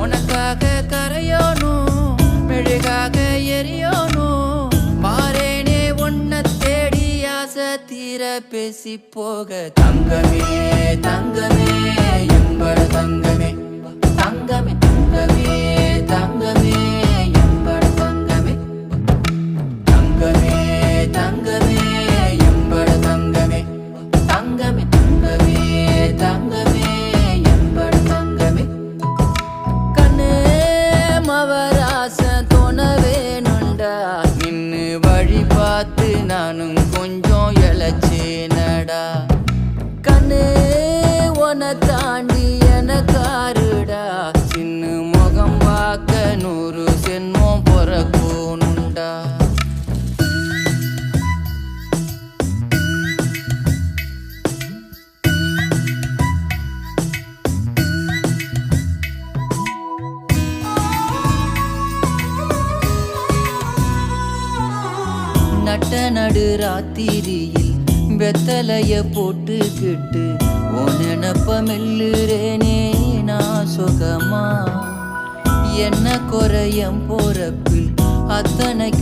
உனக்காக கரையோனும் மெழுகாக எரியோனும் மாறேனே உன்னை தேடி ஆசை தீர பேசி போக தங்கமே தங்கமே எம்பட தங்கமே தங்கமே தங்கமே தங்கமே எம்பட தங்கமே தங்கமே தங்கமே எம்பட தங்கமே தங்கமே தங்கமே தங்கமே எம்பட தங்கமே கண்ணே மவராசன் தோணவேனுண்டா நின்னு வழி பார்த்து நானும் கொஞ்சம் இழைச்சேனடா கண்ணே உன தாண்டி எனக்காருடா சின்ன முகம் பார்க்க 100 சென்மம் பொறக்கோனுண்டா நட்ட நடு ராத்திரியில் வெத்தலைய போட்டுக்கிட்டு உன் நினப்ப மெல்லுறேனே நான் சுகமா என்ன குறையம் போறப்பில் அத்தனைக்கும்